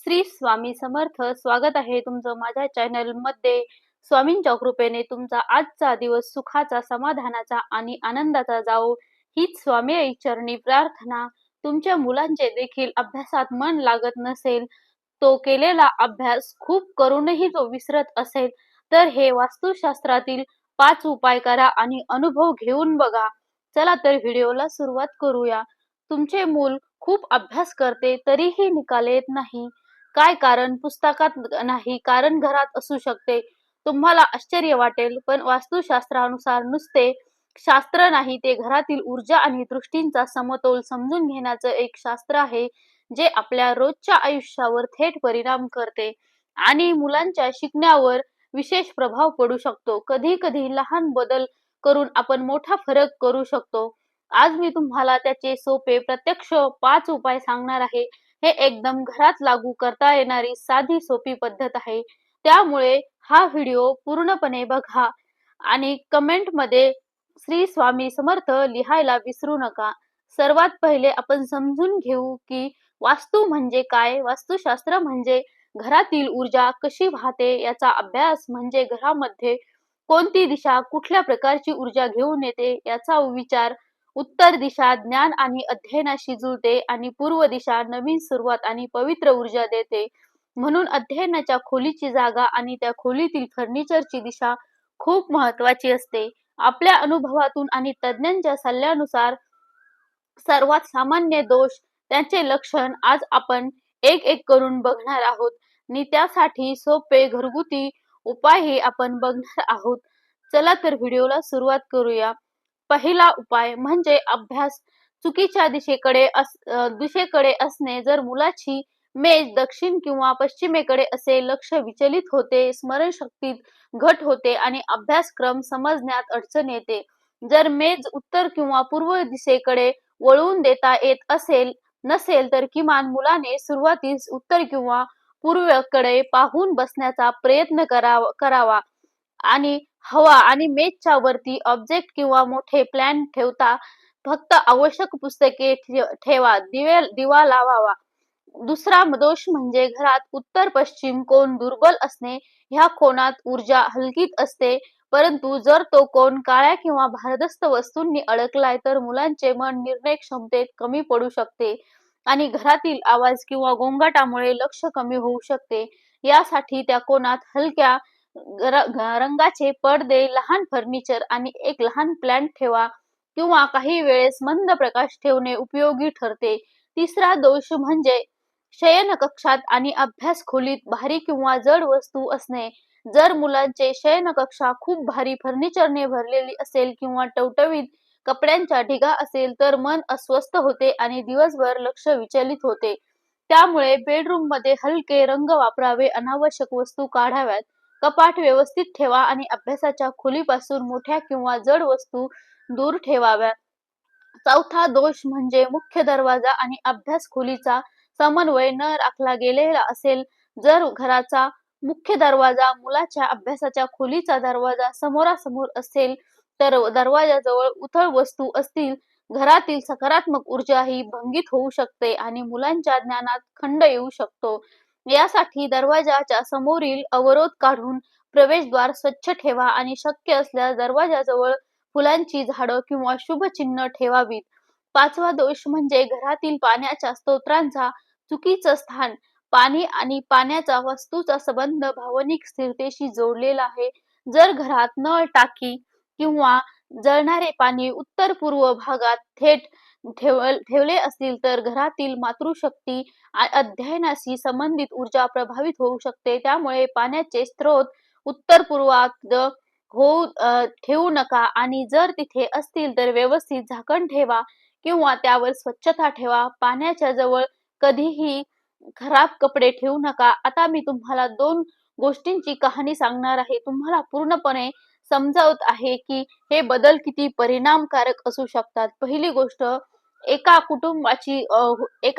श्री स्वामी समर्थ. स्वागत आहे तुमचं माझ्या चॅनल मध्ये. स्वामींच्या कृपेने तुमचा आजचा दिवस सुखाचा, समाधानाचा आणि आनंदाचा जावो हीच स्वामी आई चरणी प्रार्थना. तुमच्या मुलांचे देखील अभ्यासात मन लागत नसेल, तो केलेला अभ्यास खूप करूनही जो विसरत असेल, तर हे वास्तुशास्त्रातील 5 उपाय करा आणि अनुभव घेऊन बघा. चला तर व्हिडिओला सुरुवात करूया. तुमचे मूल खूप अभ्यास करते तरीही निकाल येत नाही. काय कारण? पुस्तकात नाही, कारण घरात असू शकते. तुम्हाला आश्चर्य वाटेल, पण वास्तुशास्त्रानुसार नुसते शास्त्र नाही, ते घरातील ऊर्जा आणि दृष्टींचा समतोल समजून घेण्याचं एक शास्त्र आहे, जे आपल्या रोजच्या आयुष्यावर थेट परिणाम करते आणि मुलांच्या शिकण्यावर विशेष प्रभाव पडू शकतो. कधी-कधी लहान बदल करून आपण मोठा फरक करू शकतो. आज मी तुम्हाला त्याचे सोपे, प्रत्यक्ष 5 उपाय सांगणार आहे. हे एकदम घरात लागू करता येणारी साधी सोपी पद्धत आहे. त्यामुळे हा व्हिडिओ पूर्णपणे बघा आणि कमेंटमध्ये श्री स्वामी समर्थ लिहायला विसरू नका. सर्वात पहिले आपण समजून घेऊ की वास्तू म्हणजे काय. वास्तुशास्त्र म्हणजे घरातील ऊर्जा कशी वाहते याचा अभ्यास. म्हणजे घरामध्ये कोणती दिशा कुठल्या प्रकारची ऊर्जा घेऊन येते याचा विचार. उत्तर दिशा ज्ञान आणि अध्ययनाशी जुळते आणि पूर्व दिशा नवीन सुरुवात आणि पवित्र ऊर्जा देते. म्हणून अध्ययनाच्या खोलीची जागा आणि त्या खोलीतील फर्निचरची दिशा खूप महत्वाची असते. आपल्या अनुभवातून आणि तज्ञांच्या सल्ल्यानुसार सर्वात सामान्य दोष, त्यांचे लक्षण आज आपण एक एक करून बघणार आहोत आणि त्यासाठी सोपे घरगुती उपायही आपण बघणार आहोत. चला तर व्हिडिओला सुरुवात करूया. पहिला उपाय म्हणजे अभ्यास चुकीच्या दिशेकडे असणे. जर मुलाची मेज दक्षिण किंवा पश्चिमेकडे असेल, लक्ष विचलित होते, स्मरणशक्तीत घट होते आणि अभ्यासक्रम समजण्यात अडचण येते. जर मेज उत्तर किंवा पूर्व दिशेकडे वळवून देता येत नसेल, तर किमान मुलाने सुरुवातीस उत्तर किंवा पूर्वेकडे पाहून बसण्याचा प्रयत्न करावा आणि हवा आणि मेजच्या वरती ऑब्जेक्ट किंवा मोठे प्लॅन ठेवता फक्त आवश्यक पुस्तके ठेवा. दिवा लावावा. दुसरा दोष म्हणजे घरात उत्तर पश्चिम कोन दुर्बल असणे. ह्या कोनात ऊर्जा हलकीत असते, परंतु जर तो कोन काळ्या किंवा भारदस्त वस्तूंनी अडकलाय, तर मुलांचे मन निर्णय क्षमतेत कमी पडू शकते आणि घरातील आवाज किंवा गोंगाटामुळे लक्ष कमी होऊ शकते. यासाठी त्या कोनात हलक्या रंगाचे पडदे, लहान फर्निचर आणि एक लहान प्लॅन्ट ठेवा किंवा काही वेळेस मंद प्रकाश ठेवणे उपयोगी ठरते. तिसरा दोष म्हणजे शयनकक्षात आणि अभ्यास खोलीत भारी किंवा जड वस्तू असणे. जर मुलांचे शयनकक्षा खूप भारी फर्निचरने भरलेली असेल किंवा टवटवीत कपड्यांचा ढिगा असेल, तर मन अस्वस्थ होते आणि दिवसभर लक्ष विचलित होते. त्यामुळे बेडरूम मध्ये हलके रंग वापरावे, अनावश्यक वस्तू काढाव्यात, कपाट व्यवस्थित ठेवा आणि अभ्यासाच्या खोलीपासून मोठ्या किंवा जड वस्तू दूर ठेवाव्या. चौथा दोष म्हणजे मुख्य दरवाजा आणि अभ्यास खोलीचा समन्वय न राखला गेलेला असेल. जर घराचा मुख्य दरवाजा मुलाच्या अभ्यासाच्या खोलीचा दरवाजा समोरासमोर असेल, तर दरवाजाजवळ उथळ वस्तू असतील, घरातील सकारात्मक ऊर्जा ही भंगित होऊ शकते आणि मुलांच्या ज्ञानात खंड येऊ शकतो. यासाठी दरवाजाच्या समोरील अवरोध काढून प्रवेशद्वार स्वच्छ ठेवा आणि शक्य असल्यास दरवाजाजवळ फुलांची झाडं किंवा शुभ चिन्ह ठेवावीत. पाचवा दोष म्हणजे घरातील पाण्याच्या स्त्रोतांचा चुकीचं स्थान. पाणी आणि पाण्याचा वास्तूचा संबंध भावनिक स्थिरतेशी जोडलेला आहे. जर घरात नळ, टाकी किंवा जळणारे पाणी उत्तर पूर्व भागात थेट ठेवले असतील, तर घरातील मातृशक्ती अध्ययनाशी संबंधित ऊर्जा प्रभावित होऊ शकते. त्यामुळे पाण्याचे स्त्रोत उत्तर पूर्वात ठेवू नका आणि जर तिथे असतील तर व्यवस्थित झाकण ठेवा किंवा त्यावर स्वच्छता ठेवा. पाण्याच्या जवळ कधीही खराब कपडे ठेवू नका. आता मी तुम्हाला 2 गोष्टींची कहाणी सांगणार आहे. तुम्हाला पूर्णपणे समजावत आहे की हे बदल किती परिणामकारक असू शकतात. पहिली गोष्ट, एका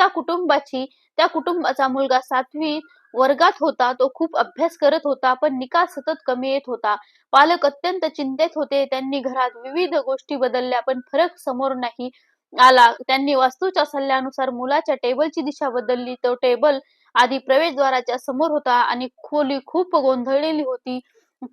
कुटुंबाची त्या कुटुंबाचा मुलगा 7वी वर्गात होता. तो खूप अभ्यास करत होता, पण निकाल सतत कमी येत होता. पालक अत्यंत चिंतेत होते. त्यांनी घरात विविध गोष्टी बदलल्या, पण फरक समोर नाही आला. त्यांनी वास्तूच्या सल्ल्यानुसार मुलाच्या टेबलची दिशा बदलली. तो टेबल आधी प्रवेशद्वाराच्या समोर होता आणि खोली खूप गोंधळलेली होती.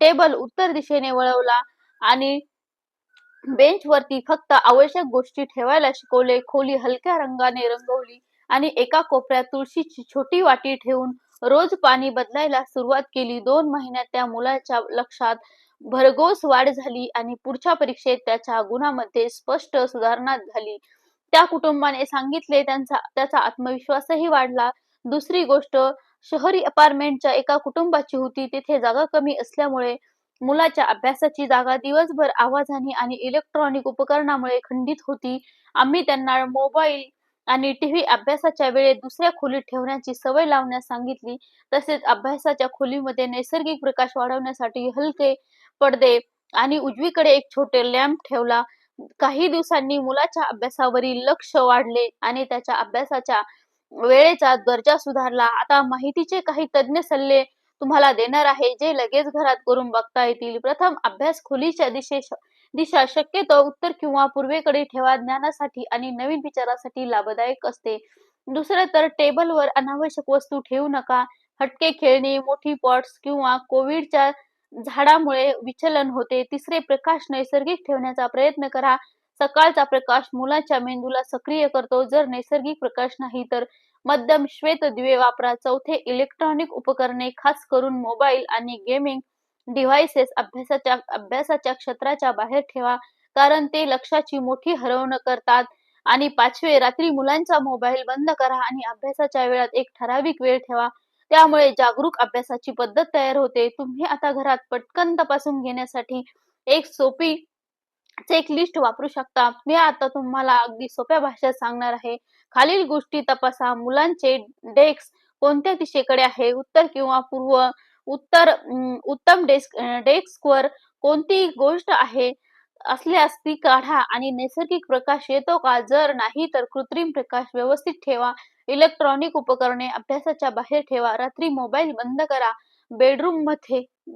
टेबल उत्तर दिशेने वळवला आणि बेंचवरती फक्त आवश्यक गोष्टी ठेवायला शिकवले. खोली हलक्या रंगाने रंगवली आणि एका कोपऱ्यात तुळशीची छोटी वाटी ठेवून रोज पाणी बदलायला सुरुवात केली. 2 महिन्यात त्या मुलाच्या लक्षात भरघोस वाढ झाली आणि पुढच्या परीक्षेत त्याच्या गुणांमध्ये स्पष्ट सुधारणा झाली. त्या कुटुंबाने सांगितले त्याचा आत्मविश्वासही वाढला. दुसरी गोष्ट शहरी अपार्टमेंटच्या एका कुटुंबाची होती. तिथे जागा कमी असल्यामुळे मुलाच्या अभ्यासाची जागा दिवसभर आवाजाने आणि इलेक्ट्रॉनिक उपकरणामुळे खंडित होती. आम्ही त्यांना मोबाईल आणि टीव्ही अभ्यासाच्या वेळेत दुसऱ्या खोलीत ठेवण्याची सवय लावण्यास सांगितली. तसेच अभ्यासाच्या खोलीमध्ये नैसर्गिक प्रकाश वाढवण्यासाठी हलके पडदे आणि उजवीकडे एक छोटे लॅम्प ठेवला. काही दिवसांनी मुलाच्या अभ्यासावरील लक्ष वाढले आणि त्याच्या अभ्यासाच्या वेळेचा दर्जा सुधारला. आता माहितीचे काही तज्ञ सल्ले तुम्हाला देणार आहे, जे लगेच घरात करून बघता येतील. प्रथम, अभ्यास खोलीच्या दिशा शक्यतो उत्तर किंवा पूर्वेकडे ठेवा. ज्ञानासाठी आणि नवीन विचारासाठी लाभदायक असते. दुसरं तर टेबलवर अनावश्यक वस्तू ठेवू नका. हटके खेळणी, मोठी पॉट्स किंवा कोविडच्या झाडामुळे विचलन होते. तिसरे, प्रकाश नैसर्गिक ठेवण्याचा प्रयत्न करा. सकाळचा प्रकाश मुलाच्या मेंदूला सक्रिय करतो. जर नैसर्गिक प्रकाश नाही तर मध्यम श्वेत दिवे वापरा. चौथे, इलेक्ट्रॉनिक उपकरणे खास करून मोबाईल आणि गेमिंग डिव्हाइसेस अभ्यासाच्या क्षेत्राच्या बाहेर ठेवा, कारण ते लक्षाची मोठी हरवणूक करतात. आणि पाचवे, रात्री मुलांचा मोबाईल बंद करा आणि अभ्यासाच्या वेळात एक ठराविक वेळ ठेवा. त्यामुळे जागरूक अभ्यासाची पद्धत तयार होते. तुम्ही आता घरात पटकन तपासून घेण्यासाठी एक सोपी चेकलिस्ट वापरू शकता. मी आता तुम्हाला अगदी सोप्या भाषेत सांगणार आहे. खालील गोष्टी तपासा. मुलांचे डेस्क कोणत्या दिशेकडे आहे? उत्तर किंवा पूर्व? उत्तम डेस्कवर कोणती गोष्ट आहे असल्यास ती काढा आणि नैसर्गिक प्रकाश येतो का? जर नाही तर कृत्रिम प्रकाश व्यवस्थित ठेवा. इलेक्ट्रॉनिक उपकरणे अभ्यासाच्या बाहेर ठेवा. रात्री मोबाईल बंद करा.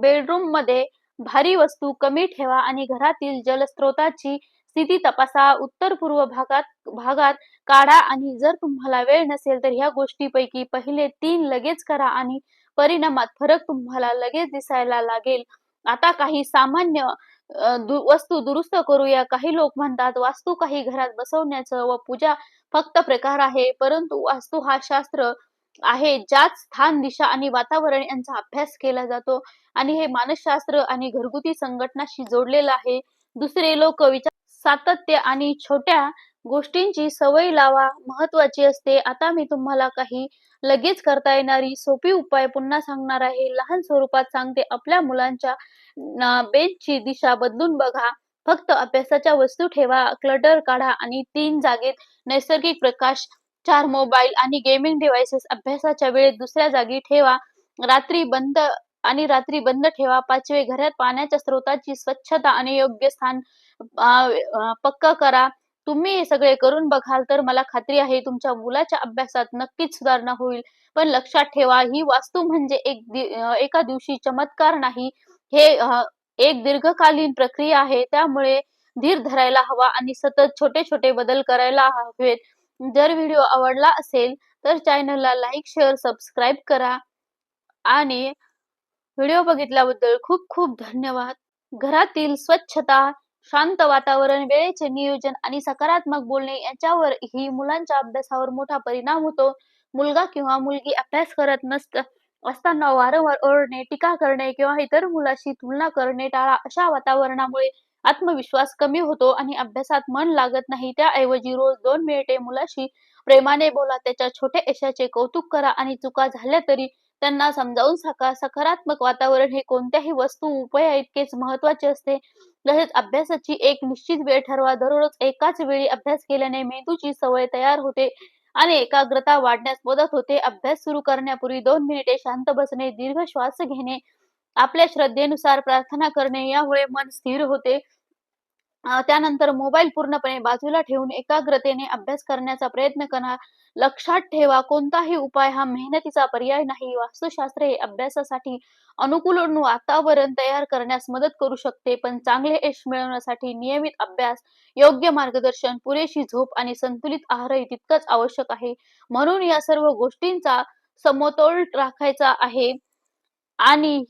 बेडरूममध्ये भारी वस्तू कमी ठेवा आणि घरातील जलस्रोताची स्थिती तपासा. उत्तर-पूर्व भागात काढा आणि जर तुम्हाला वेळ नसेल तर ह्या गोष्टींपैकी पहिले 3 लगेच करा आणि परिणामात फरक तुम्हाला लगेच दिसायला लागेल. आता काही सामान्य वस्तू दुरुस्त करूया. काही लोक म्हणतात वास्तू काही घरात बसवण्याचं व पूजा फक्त प्रकार आहे, परंतु वास्तू हा शास्त्र आहे, ज्यात स्थान, दिशा आणि वातावरण यांचा अभ्यास केला जातो आणि हे मानसशास्त्र आणि घरगुती संघटनाशी जोडलेलं आहे. दुसरे लोक विचार सातत्य आणि छोट्या गोष्टींची सवय लावा महत्वाची असते. आता मी तुम्हाला काही लगेच करता येणारी सोपी उपाय पुन्हा सांगणार आहे. लहान स्वरूपात सांगते. आपल्या मुलांच्या बेंचची दिशा बदलून बघा. फक्त अभ्यासाच्या वस्तू ठेवा. क्लटर काढा आणि 3 जागेत नैसर्गिक प्रकाश. 4, मोबाईल आणि गेमिंग डिव्हाइसेस अभ्यासाच्या वेळेत दुसऱ्या जागी ठेवा. रात्री बंद ठेवा. 5वे, घरात पाण्याच्या स्रोताची स्वच्छता आणि योग्य स्थान पक्का करा. तुम्ही हे सगळे करून बघाल तर मला खात्री आहे तुमच्या मुलाच्या अभ्यासात नक्कीच सुधारणा होईल. पण लक्षात ठेवा, ही वास्तू म्हणजे एका दिवशी चमत्कार नाही. हे एक दीर्घकालीन प्रक्रिया आहे. त्यामुळे धीर धरायला हवा आणि सतत छोटे-छोटे बदल करायला हवेत. जर व्हिडिओ आवडला असेल तर चॅनलला लाईक, शेअर, सबस्क्राईब करा आणि व्हिडिओ बघितल्याबद्दल खूप खूप धन्यवाद. घरातील स्वच्छता, शांत वातावरण, वेळेचे नियोजन आणि सकारात्मक बोलणे याच्यावरही मुलांच्या अभ्यासावर मोठा परिणाम होतो. मुलगा किंवा मुलगी अभ्यास करत असताना वारंवार ओरडणे, टीका करणे किंवा इतर मुलाशी तुलना करणे टाळा. अशा वातावरणामुळे आत्मविश्वास कमी होतो आणि अभ्यासात मन लागत नाही. त्याऐवजी रोज 2 मिनिटे मुलाशी प्रेमाने बोला. त्याच्या छोट्या यशाचे कौतुक करा आणि चुका झाल्या तरी त्यांना समजावून सांगा. सकारात्मक वातावरण हे कोणत्याही वस्तू इतकेच महत्त्वाचे असते. तसेच अभ्यासाची एक निश्चित वेळ ठरवा. दररोज एकाच वेळी अभ्यास केल्याने मेंदूची सवय तयार होते आणि एकाग्रता वाढण्यास मदत होते. अभ्यास सुरू करण्यापूर्वी 2 मिनिटे शांत बसणे, दीर्घ श्वास घेणे, आपल्या श्रद्धेनुसार प्रार्थना करणे यामुळे मन स्थिर होते. त्यानंतर मोबाईल पूर्णपणे बाजूला ठेवून एकाग्रतेने अभ्यास करण्याचा प्रयत्न करा. लक्षात ठेवा, कोणताही उपाय हा मेहनतीचा पर्याय नाही. वास्तुशास्त्र हे अभ्यासासाठी अनुकूल वातावरण तयार करण्यास मदत करू शकते, पण चांगले यश मिळवण्यासाठी नियमित अभ्यास, योग्य मार्गदर्शन, पुरेशी झोप आणि संतुलित आहारही तितकंच आवश्यक आहे. म्हणून या सर्व गोष्टींचा समतोल राखायचा आहे आणि